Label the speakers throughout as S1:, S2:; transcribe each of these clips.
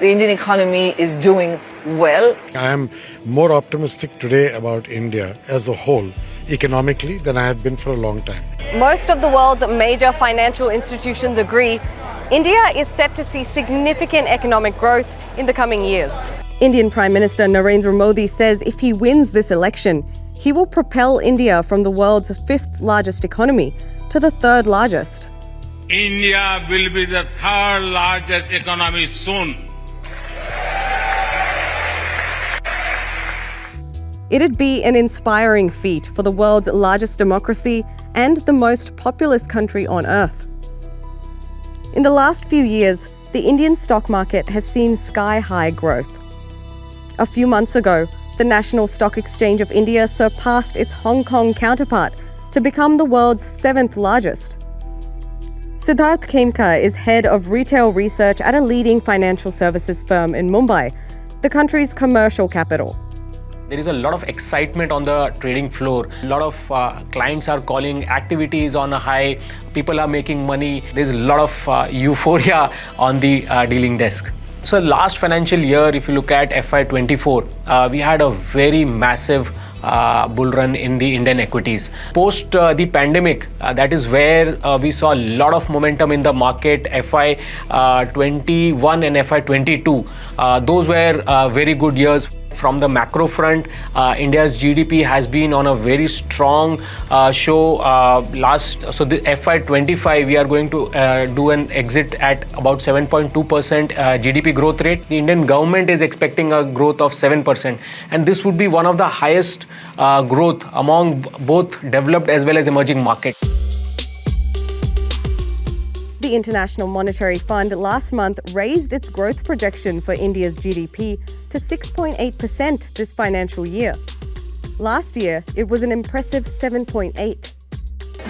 S1: The Indian economy is doing well.
S2: I am more optimistic today about India as a whole, economically, than I have been for a long time.
S3: Most of the world's major financial institutions agree India is set to see significant economic growth in the coming years. Indian Prime Minister Narendra Modi says if he wins this election, he will propel India from the world's 5th largest economy to the 3rd largest.
S4: India will be the 3rd largest economy soon.
S3: It'd be an inspiring feat for the world's largest democracy and the most populous country on earth. In the last few years, the Indian stock market has seen sky-high growth. A few months ago, the National Stock Exchange of India surpassed its Hong Kong counterpart to become the world's 7th largest. Siddharth Khemka is head of retail research at a leading financial services firm in Mumbai, the country's commercial capital.
S5: There is a lot of excitement on the trading floor. A lot of clients are calling, activity is on a high, people are making money. There's a lot of euphoria on the dealing desk. So last financial year, if you look at FY24, we had a very massive bull run in the Indian equities. Post the pandemic, that is where we saw a lot of momentum in the market. FY21 and FY22, those were very good years. From the macro front, India's GDP has been on a very strong show. So the FY25, we are going to do an exit at about 7.2% GDP growth rate. The Indian government is expecting a growth of 7%. And this would be one of the highest growth among both developed as well as emerging markets.
S3: The International Monetary Fund last month raised its growth projection for India's GDP to 6.8% this financial year. Last year, it was an impressive 7.8%.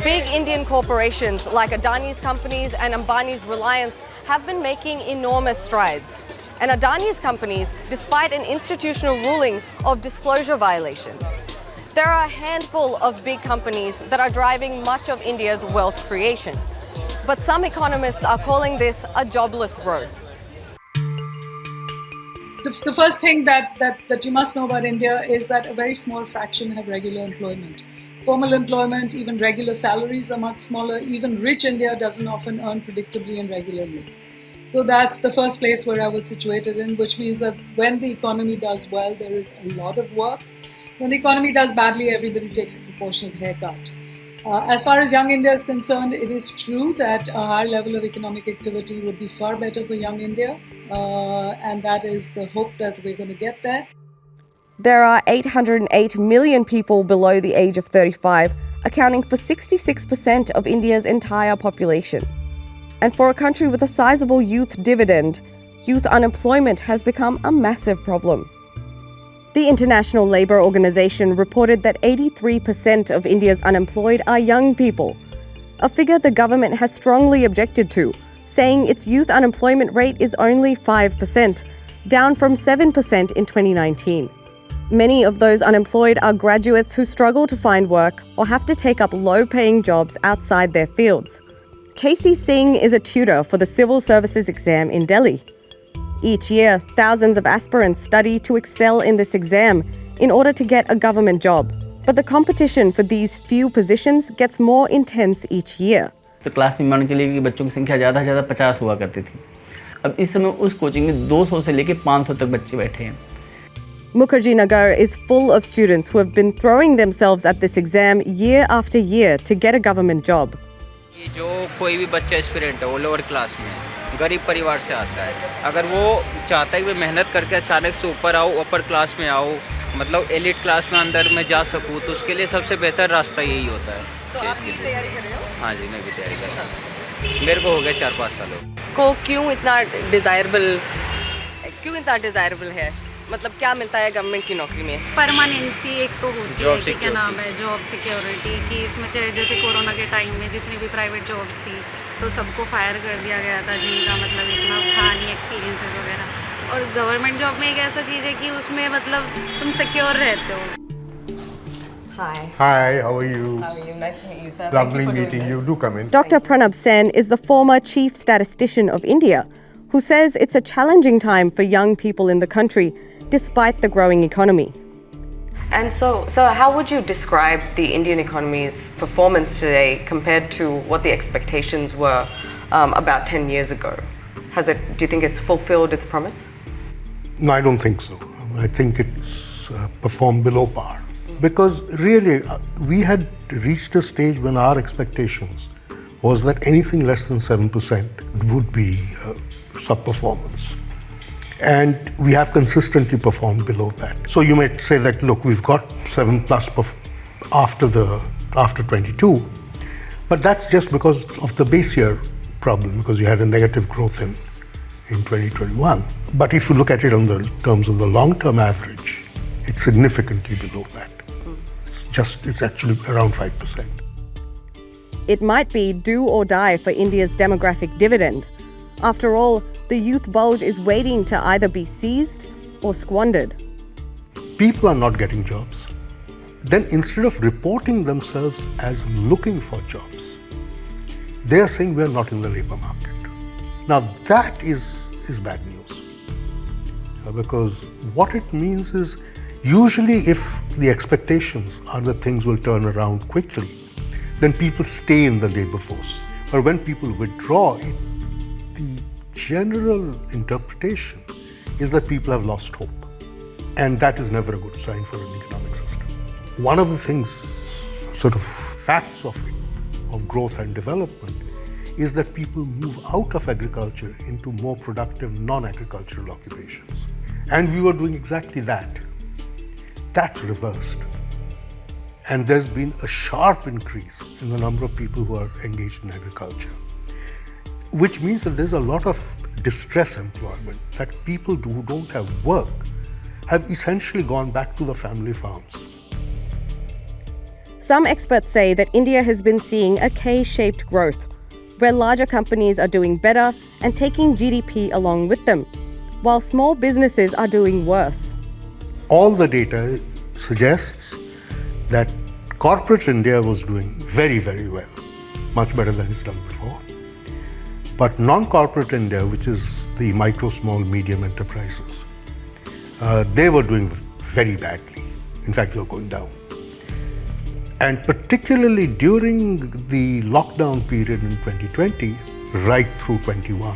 S3: Big Indian corporations like Adani's companies and Ambani's Reliance have been making enormous strides. And Adani's companies, despite an institutional ruling of disclosure violation. There are a handful of big companies that are driving much of India's wealth creation. But some economists are calling this a jobless growth.
S6: The first thing that you must know about India is that a very small fraction have regular employment. Formal employment, even regular salaries are much smaller. Even rich India doesn't often earn predictably and regularly. So that's the first place where I would situate it in, which means that when the economy does well, there is a lot of work. When the economy does badly, everybody takes a proportionate haircut. As far as young India is concerned, it is true that a higher level of economic activity would be far better for young India, and that is the hope that we're going to get there.
S3: There are 808 million people below the age of 35, accounting for 66% of India's entire population. And for a country with a sizable youth dividend, youth unemployment has become a massive problem. The International Labour Organization reported that 83% of India's unemployed are young people, a figure the government has strongly objected to, saying its youth unemployment rate is only 5%, down from 7% in 2019. Many of those unemployed are graduates who struggle to find work or have to take up low-paying jobs outside their fields. Casey Singh is a tutor for the Civil Services exam in Delhi. Each year, thousands of aspirants study to excel in this exam in order to get a government job. But the competition for these few positions gets more intense each year.
S7: तो class में मान चलिए कि बच्चों की संख्या ज़्यादा 50 हुआ करती थी. अब इस समय उस कोचिंग में 200 से लेकर 500 तक बच्चे बैठे हैं.
S3: Mukherjee Nagar is full of students who have been throwing themselves at this exam year after year to get a government job.
S8: जो कोई भी बच्चा एस्पिरेंट है वो लोअर क्लास में गरीब परिवार से आता है, अगर वो चाहता है कि मेहनत करके अचानक से ऊपर आओ, अपर क्लास में आओ, मतलब एलिट क्लास में अंदर में जा सकूँ, तो उसके लिए सबसे बेहतर रास्ता यही होता है.
S3: तो आप भी तैयारी कर रहे हो?
S8: हाँ जी, मैं भी तैयारी कर रहा हूँ. मेरे को हो गया 4-5 सालों
S3: को. क्यों इतना डिजायरेबल है? मतलब क्या मिलता है गवर्नमेंट की नौकरी में?
S9: परमानेंसी एक तो होती है कि क्या नाम है, जॉब सिक्योरिटी, कि इसमें चाहे जैसे कोरोना के टाइम में जितनी भी प्राइवेट जॉब्स थी तो सबको फायर कर दिया गया था, जिनका मतलब इतना था नहीं एक्सपीरियंसेस वगैरह. और गवर्नमेंट जॉब में एक ऐसा चीज़ है कि उसमें मतलब तुम सिक्योर रहते हो.
S10: Hi, how are you?
S3: How are you? Nice to meet you, sir.
S10: Lovely meeting you. Do come in.
S3: Dr. Pranab Sen is the former chief statistician of India, who says it's a challenging time for young people in the country despite the growing economy.
S1: And so how would you describe the Indian economy's performance today compared to what the expectations were about 10 years ago? Do you think it's fulfilled its promise?
S10: No, I don't think so. I think it's performed below par. Because really, we had reached a stage when our expectations was that anything less than 7% would be sub-performance. And we have consistently performed below that. So you might say that, look, we've got 7 plus after 22, but that's just because of the base year problem, because you had a negative growth in 2021. But if you look at it on the terms of the long-term average, it's significantly below that. It's actually around 5%.
S3: It might be do or die for India's demographic dividend. After all, the youth bulge is waiting to either be seized or squandered.
S10: People are not getting jobs. Then instead of reporting themselves as looking for jobs, they are saying we are not in the labor market. Now that is bad news. Because what it means is, usually if the expectations are that things will turn around quickly, then people stay in the labor force. But when people withdraw, the general interpretation is that people have lost hope. And that is never a good sign for an economic system. One of the things, sort of facts of growth and development, is that people move out of agriculture into more productive non-agricultural occupations. And we were doing exactly that. That's reversed. And there's been a sharp increase in the number of people who are engaged in agriculture, which means that there's a lot of distress employment, that people who don't have work have essentially gone back to the family farms.
S3: Some experts say that India has been seeing a K-shaped growth, where larger companies are doing better and taking GDP along with them, while small businesses are doing worse.
S10: All the data suggests that corporate India was doing very, very well, much better than it's done before. But non-corporate India, which is the micro, small, medium enterprises, they were doing very badly. In fact, they were going down. And particularly during the lockdown period in 2020, right through 21.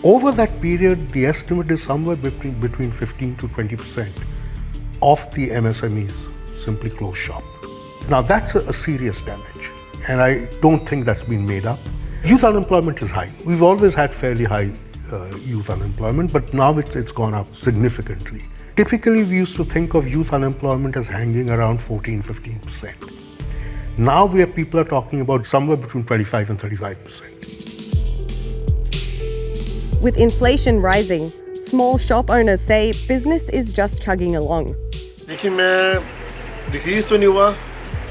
S10: Over that period, the estimate is somewhere between 15 to 20% of the MSMEs simply close shop. Now that's a serious damage, and I don't think that's been made up. Youth unemployment is high. We've always had fairly high youth unemployment, but now it's gone up significantly. Typically, we used to think of youth unemployment as hanging around 14-15%. Now people are talking about somewhere between 25 and 35%.
S3: With inflation rising, small shop owners say business is just chugging along.
S11: देखिए मैं decrease तो नहीं हुआ,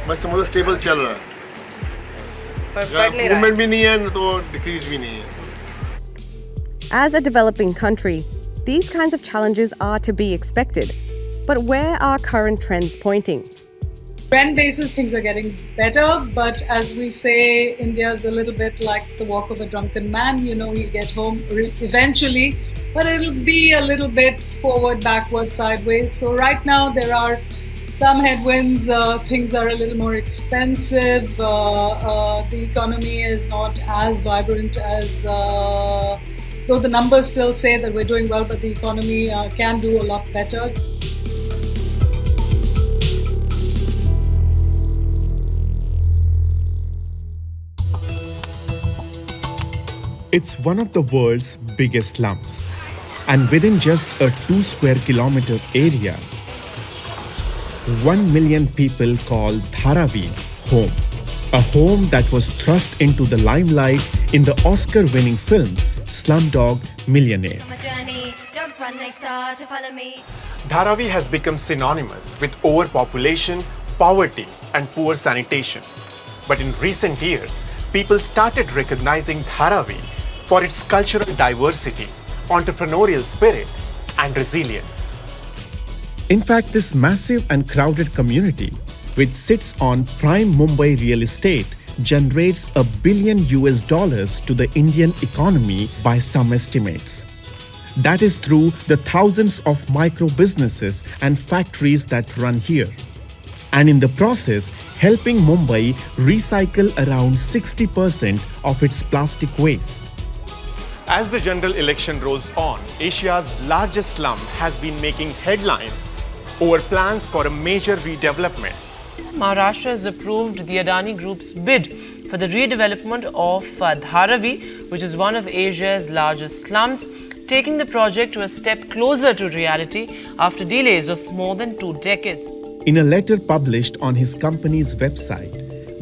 S11: मैं समझो stable चल रहा है। इम्प्रूवमेंट भी नहीं है तो डिक्रीज भी नहीं है।
S3: As a developing country, these kinds of challenges are to be expected. But where are current trends pointing?
S6: Trend basis, things are getting better, but as we say, India is a little bit like the walk of a drunken man. You know, he'll get home eventually, but it'll be a little bit forward, backward, sideways. So right now there are some headwinds. Things are a little more expensive. The economy is not as vibrant as, though the numbers still say that we're doing well, but the economy can do a lot better.
S12: It's one of the world's biggest slums. And within just a 2 square kilometer area, 1 million people call Dharavi home. A home that was thrust into the limelight in the Oscar-winning film Slumdog Millionaire.
S13: Dharavi has become synonymous with overpopulation, poverty, and poor sanitation. But in recent years, people started recognizing Dharavi for its cultural diversity, entrepreneurial spirit, and resilience.
S12: In fact, this massive and crowded community, which sits on prime Mumbai real estate, generates $1 billion to the Indian economy by some estimates. That is through the thousands of micro businesses and factories that run here. And in the process, helping Mumbai recycle around 60% of its plastic waste.
S13: As the general election rolls on, Asia's largest slum has been making headlines over plans for a major redevelopment.
S14: Maharashtra has approved the Adani Group's bid for the redevelopment of Dharavi, which is one of Asia's largest slums, taking the project to a step closer to reality after delays of more than 2 decades.
S12: In a letter published on his company's website,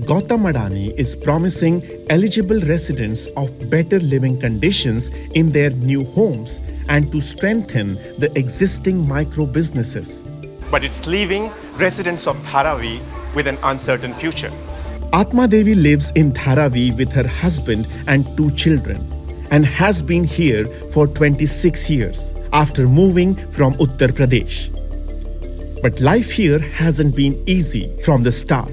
S12: Gautam Adani is promising eligible residents of better living conditions in their new homes and to strengthen the existing micro businesses.
S13: But it's leaving residents of Dharavi with an uncertain future.
S12: Atma Devi lives in Dharavi with her husband and 2 children and has been here for 26 years after moving from Uttar Pradesh. But life here hasn't been easy from the start,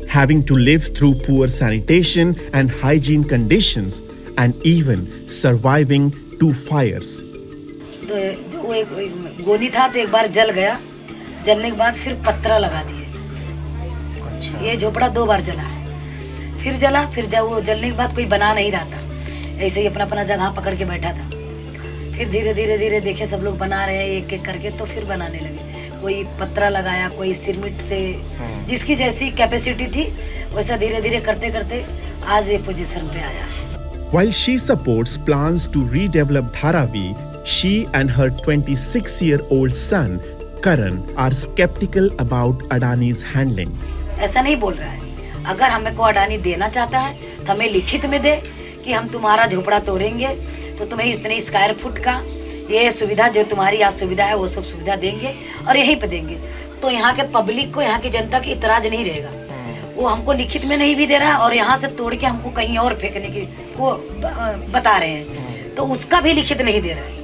S12: having to live through poor sanitation and hygiene conditions and even surviving 2 fires.
S15: वो एक गोनी था तो एक बार जल गया, जलने के बाद फिर पत्रा लगा दिए। अच्छा। ये झोपड़ा 2 बार जला है, फिर जला, फिर जब वो जलने के बाद कोई बना नहीं रहा था, ऐसे ही अपना जगह पकड़ के बैठा था। फिर धीरे धीरे देखे सब लोग बना रहे हैं एक एक करके, तो फिर बनाने लगे। कोई पत्रा लगाया, कोई सिरमिट से, जिसकी जैसी कैपेसिटी थी वैसा धीरे धीरे करते करते आज ये पोजीशन पे आया है।
S12: While she supports plans to redevelop Dharavi, she and her 26-year-old son Karan are skeptical about Adani's handling.
S15: ऐसा नहीं बोल रहा है। अगर हमें को अडानी देना चाहता है तो हमें लिखित में दे कि हम तुम्हारा झोपड़ा तोड़ेंगे, तो तुम्हें इतने स्क्वायर फुट का ये सुविधा जो तुम्हारी आज सुविधा है वो सब सुविधा देंगे और यहीं पे देंगे। तो यहाँ के पब्लिक को, यहाँ की जनता की इतराज नहीं रहेगा। वो हमको लिखित में नहीं भी दे रहा है और यहाँ से तोड़ के हमको कहीं और फेंकने की वो बता रहे हैं, तो उसका भी लिखित नहीं दे रहा है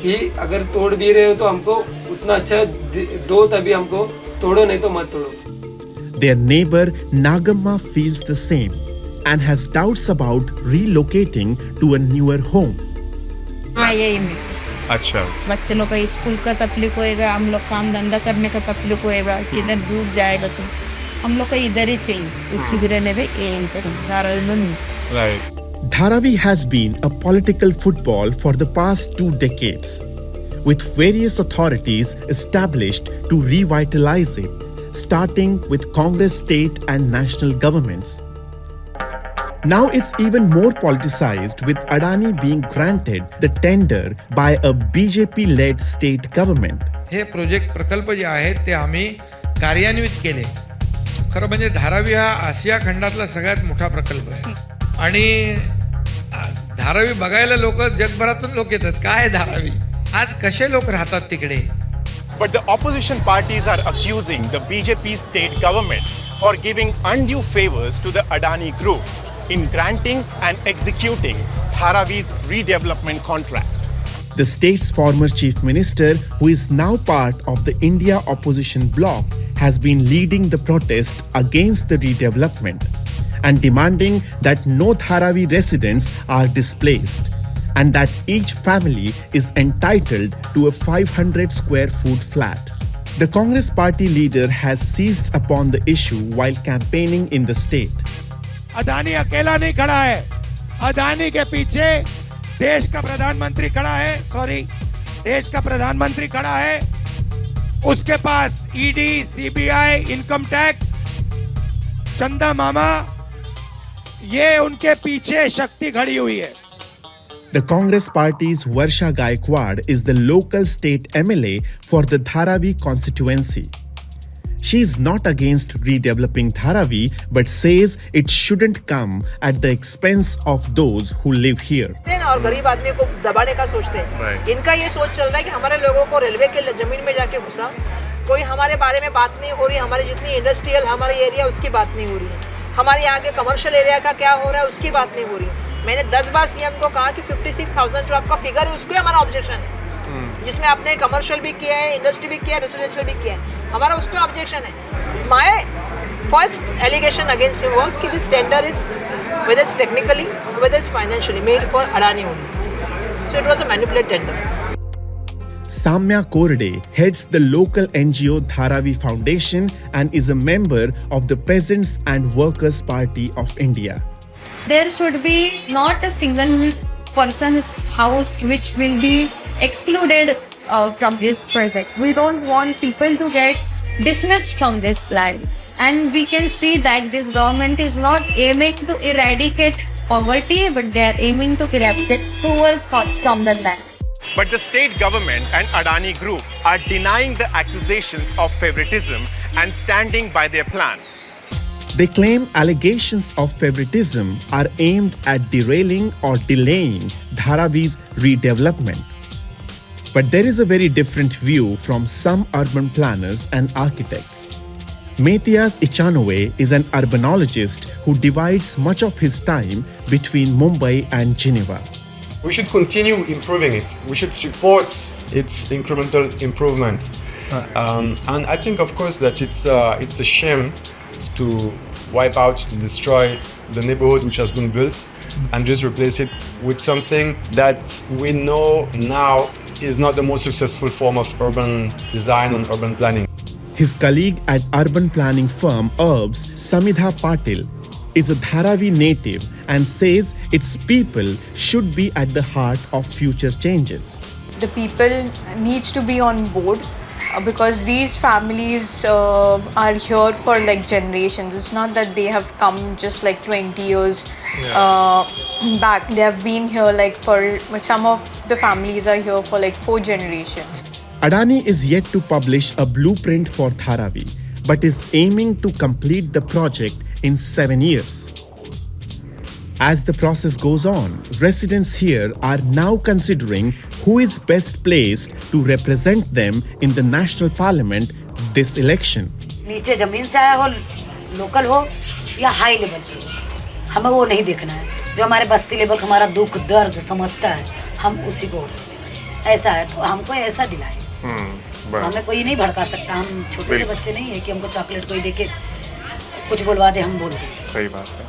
S16: कि अगर तोड़ भी रहे हो तो हमको उतना अच्छा दो, तभी हमको तोड़ो, नहीं तो मत तोड़ो।
S12: Their neighbor Nagamma feels the same and has doubts about relocating to a newer home.
S17: अच्छा, बच्चे लोग का स्कूल का तकलीफ होएगा, हम लोग काम धंधा करने का तकलीफ होएगा, किधर दूर जाएगा तो हम लोग का इधर ही चाहिए, उच्च रहने में एम करें।
S12: Right. Dharavi has been a political football for the past 2 decades, with various authorities established to revitalize it, starting with Congress state and national governments. Now it's even more politicized, with Adani being granted the tender by a BJP-led state government.
S18: हे project प्रकल्प जे आहेत ते आम्ही कार्यान्वित केले। खरं म्हणजे धारावी हा आशिया खंडातला सगळ्यात मोठा प्रकल्प आहे आणि धारावी बघायला लोक जगभरातून लोक येतात। काय धारावी, आज कसे लोक राहतात तिकडे।
S13: But the opposition parties are accusing the BJP state government for giving undue favors to the Adani Group in granting and executing Dharavi's redevelopment contract.
S12: The state's former chief minister, who is now part of the India opposition bloc, has been leading the protest against the redevelopment and demanding that no Dharavi residents are displaced and that each family is entitled to a 500 square foot flat. The Congress party leader has seized upon the issue while campaigning in the state.
S19: Adani अकेला नहीं खड़ा है, अदानी के पीछे देश का प्रधानमंत्री खड़ा है, देश का प्रधानमंत्री खड़ा है, उसके पास ईडी, सीबीआई, इनकम टैक्स, चंदा मामा, ये उनके पीछे शक्ति खड़ी हुई है।
S12: The Congress party's Varsha Gaikwad is the local state MLA for the Dharavi constituency. She is not against redeveloping Dharavi, but says it shouldn't come at the expense of those who live here.
S20: और गरीब आदमी को दबाने का सोचते हैं। इनका ये सोच चल रहा है कि हमारे लोगों को रेलवे के जमीन में जाके घुसा, कोई हमारे बारे में बात नहीं हो रही, हमारे जितनी इंडस्ट्रियल हमारे एरिया उसकी बात नहीं हो रही है, हमारे यहाँ के कमर्शियल एरिया का क्या हो रहा है उसकी बात नहीं हो रही है। मैंने 10 बार सीएम को कहा कि 56,000 जो आपका फिगर है उसको हमारा ऑब्जेक्शन है, जिसमें आपने कमर्शियल भी किया है, इंडस्ट्री भी किया है, रेजिडेंशियल भी किया है, हमारा उसको ऑब्जेक्शन है। My first allegation against him was कि this tender is whether it's technically or whether it's financially made for Adani only. So So it was a manipulated tender.
S12: Samya Korde heads the local NGO Dharavi Foundation and is a member of the Peasants and Workers' Party of India.
S17: There should be not a single person's house which will be excluded from this project. We don't want people to get dismissed from this land. And we can see that this government is not aiming to eradicate poverty, but they are aiming to eradicate cruel thoughts from the land.
S13: But the state government and Adani Group are denying the accusations of favoritism and standing by their plan.
S12: They claim allegations of favoritism are aimed at derailing or delaying Dharavi's redevelopment. But there is a very different view from some urban planners and architects. Matthias Ichanove is an urbanologist who divides much of his time between Mumbai and Geneva.
S21: We should continue improving it. We should support its incremental improvement. And I think, of course, that it's a shame to wipe out, to destroy the neighborhood which has been built and just replace it with something that we know now is not the most successful form of urban design and urban planning.
S12: His colleague at urban planning firm Urbs, Samidha Patil, is a Dharavi native and says its people should be at the heart of future changes.
S22: The people needs to be on board because these families are here for like generations. It's not that they have come just like 20 years back. They have been here like for some of the families are here for like 4 generations.
S12: Adani is yet to publish a blueprint for Dharavi, but is aiming to complete the project in 7 years. As the process goes on, residents here are now considering who is best placed to represent them in the national parliament this election.
S15: नीचे जमीन से आया हो, local हो या high level पे हो, हमें वो नहीं देखना है. जो हमारे बस्ती लेवल हमारा दुख दर्द समझता है, हम उसी को वोट देंगे. ऐसा है तो हमको ऐसा दिलाए. हमें कोई नहीं भड़का सकता. हम छोटे से बच्चे नहीं है कि हमको चॉकलेट कोई देके कुछ बोलवा दे हम बोल दें. सही बात है.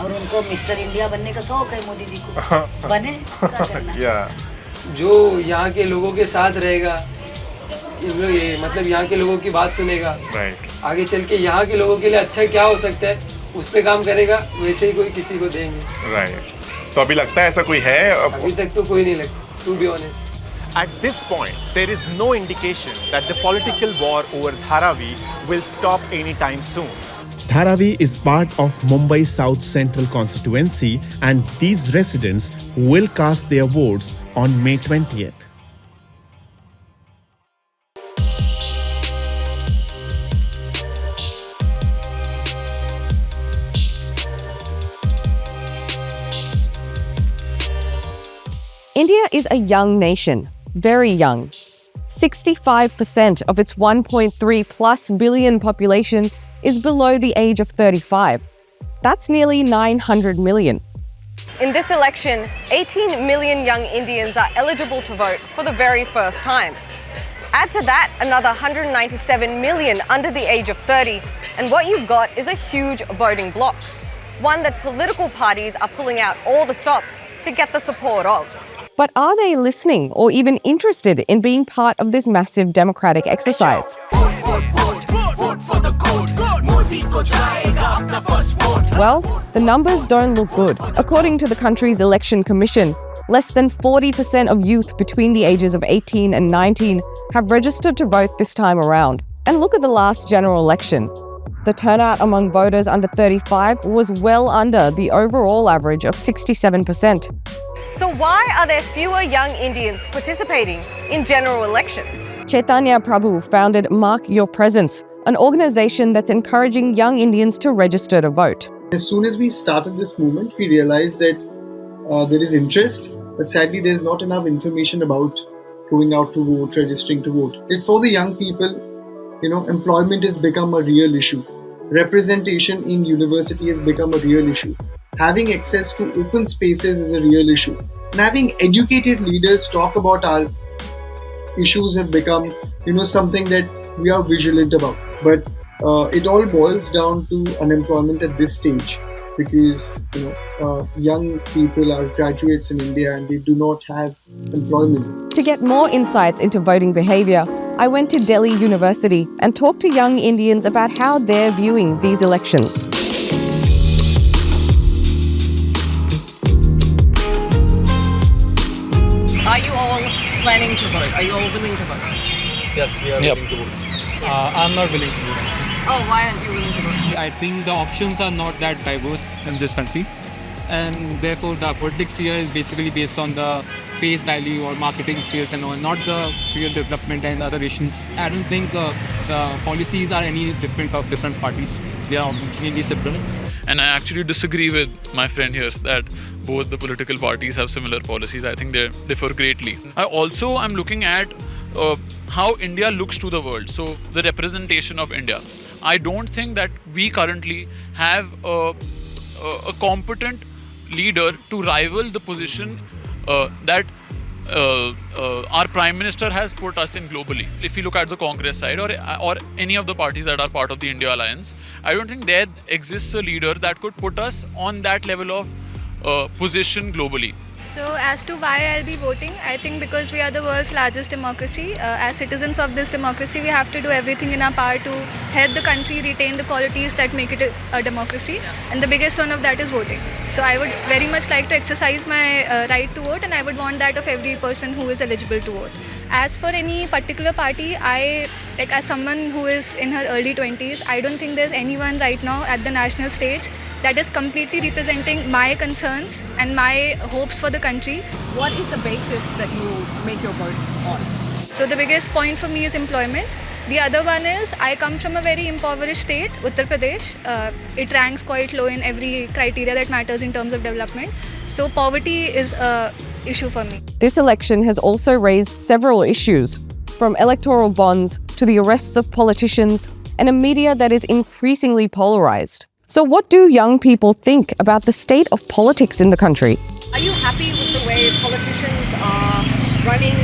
S15: और उनको मिस्टर इंडिया बनने का शौक है मोदी जी को. बने क्या करना.
S16: जो यहाँ के लोगों के साथ रहेगा, ये मतलब यहाँ के लोगों की बात सुनेगा, आगे चल के यहाँ के लोगों के लिए अच्छा क्या हो सकता है उस पे काम करेगा, वैसे ही कोई किसी को देंगे.
S13: तो अभी लगता है ऐसा कोई है?
S16: अभी तक तो कोई नहीं लगता, to be honest.
S13: At this point, there is no indication that the political war over Dharavi will stop anytime soon.
S12: Dharavi is part of Mumbai South Central constituency and these residents will cast their votes on May 20th.
S3: India is a young nation, very young. 65% of its 1.3 plus billion population is below the age of 35. That's nearly 900 million.
S1: In this election, 18 million young Indians are eligible to vote for the very first time. Add to that another 197 million under the age of 30, and what you've got is a huge voting bloc, one that political parties are pulling out all the stops to get the support of.
S3: But are they listening or even interested in being part of this massive democratic exercise? Well, the numbers don't look good. According to the country's election commission, less than 40% of youth between the ages of 18 and 19 have registered to vote this time around. And look at the last general election. The turnout among voters under 35 was well under the overall average of 67%.
S1: So why are there fewer young Indians participating in general elections?
S3: Chaitanya Prabhu founded Mark Your Presence, an organization that's encouraging young Indians to register to vote.
S23: As soon as we started this movement, we realized that there is interest, but sadly there's not enough information about going out to vote, registering to vote. And for the young people, employment has become a real issue. Representation in university has become a real issue. Having access to open spaces is a real issue. And having educated leaders talk about our issues have become, something that we are vigilant about. But it all boils down to unemployment at this stage because, young people are graduates in India and they do not have employment.
S3: To get more insights into voting behaviour, I went to Delhi University and talked to young Indians about how they're viewing these elections.
S1: Are you all planning to vote? Are you all willing to vote?
S2: Yes, we are willing to vote.
S1: Yes.
S2: I'm not willing to vote.
S1: Oh, why aren't you willing to vote?
S2: I think the options are not that diverse in this country, and therefore the politics here is basically based on the face value or marketing skills and all, not the real development and other issues. I don't think the policies are any different of different parties. They are completely separate.
S4: And I actually disagree with my friend here that both the political parties have similar policies. I think they differ greatly. I also am looking at how India looks to the world. So the representation of India. I don't think that we currently have a competent leader to rival the position that our Prime Minister has put us in globally. If you look at the Congress side or any of the parties that are part of the India Alliance, I don't think there exists a leader that could put us on that level of position globally.
S5: So as to why I'll be voting, I think because we are the world's largest democracy. As citizens of this democracy, we have to do everything in our power to help the country retain the qualities that make it a democracy. And the biggest one of that is voting. So I would very much like to exercise my right to vote, and I would want that of every person who is eligible to vote. As for any particular party, as someone who is in her early 20s, I don't think there's anyone right now at the national stage that is completely representing my concerns and my hopes for the country.
S1: What is the basis that you make your vote on?
S5: So the biggest point for me is employment. The other one is I come from a very impoverished state, Uttar Pradesh. It ranks quite low in every criteria that matters in terms of development. So poverty is a issue for me.
S3: This election has also raised several issues, from electoral bonds to the arrests of politicians and a media that is increasingly polarized. So what do young people think about the state of politics in the country?
S1: Are you happy with the way politicians are running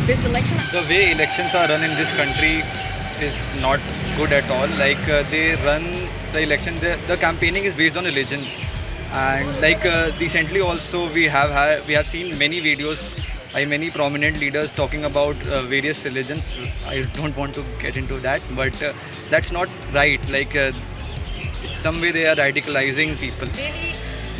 S1: this election?
S24: The way elections are run in this country is not good at all. They run the election, the campaigning is based on religions. And recently also we have seen many videos by many prominent leaders talking about various religions. I don't want to get into that, but that's not right. Some way they are radicalizing people.
S25: Really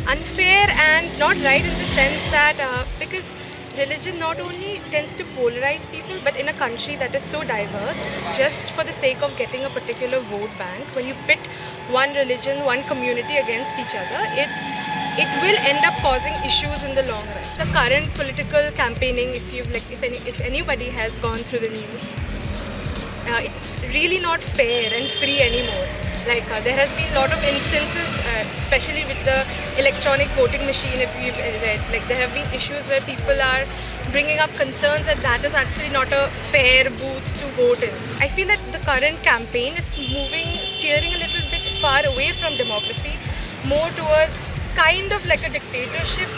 S25: unfair and not right in the sense that because religion not only tends to polarize people, but in a country that is so diverse, just for the sake of getting a particular vote bank, when you pit one religion, one community against each other, it will end up causing issues in the long run. The current political campaigning, if anybody has gone through the news, it's really not fair and free anymore. There has been a lot of instances, especially with the electronic voting machine, if we've read, there have been issues where people are bringing up concerns that is actually not a fair booth to vote in. I feel that the current campaign is steering a little bit far away from democracy, more towards kind of like a dictatorship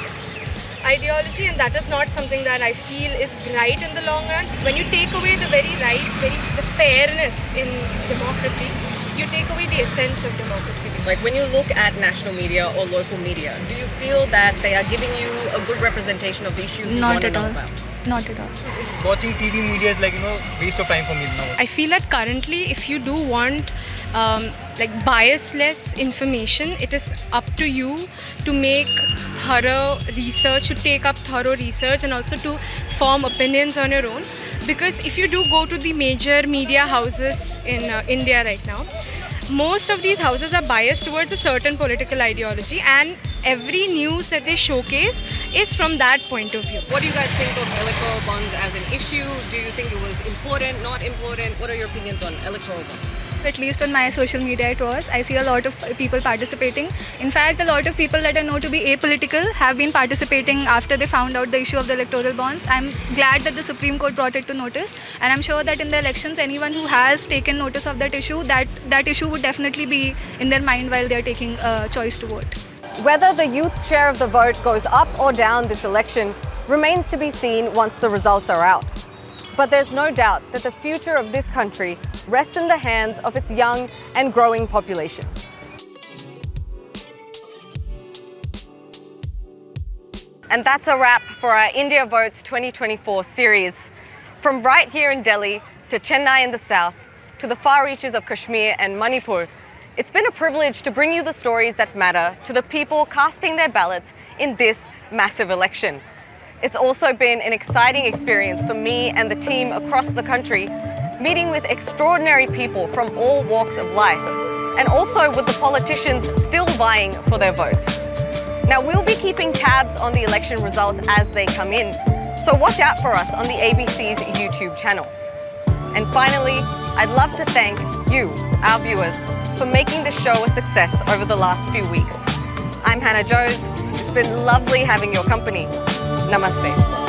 S25: ideology, and that is not something that I feel is right in the long run. When you take away the the fairness in democracy, you take away the essence of democracy.
S1: When you look at national media or local media, do you feel that they are giving you a good representation of the issues you want to know about?
S25: Not at all.
S2: Watching TV media is waste of time for me now.
S25: I feel that currently, if you do want biasless information, it is up to you to make thorough research, to take up thorough research, and also to form opinions on your own. Because if you do go to the major media houses in India right now, most of these houses are biased towards a certain political ideology, and every news that they showcase is from that point of view.
S1: What do you guys think of electoral bonds as an issue? Do you think it was important, not important? What are your opinions on electoral bonds?
S5: At least on my social media it was. I see a lot of people participating. In fact, a lot of people that I know to be apolitical have been participating after they found out the issue of the electoral bonds. I'm glad that the Supreme Court brought it to notice, and I'm sure that in the elections, anyone who has taken notice of that issue, that issue would definitely be in their mind while they're taking a choice to vote.
S1: Whether the youth's share of the vote goes up or down this election remains to be seen once the results are out. But there's no doubt that the future of this country rests in the hands of its young and growing population. And that's a wrap for our India Votes 2024 series. From right here in Delhi to Chennai in the south, to the far reaches of Kashmir and Manipur, it's been a privilege to bring you the stories that matter to the people casting their ballots in this massive election. It's also been an exciting experience for me and the team across the country, meeting with extraordinary people from all walks of life, and also with the politicians still vying for their votes. Now, we'll be keeping tabs on the election results as they come in, so watch out for us on the ABC's YouTube channel. And finally, I'd love to thank you, our viewers, for making the show a success over the last few weeks. I'm Hannah Joes. It's been lovely having your company. Namaste.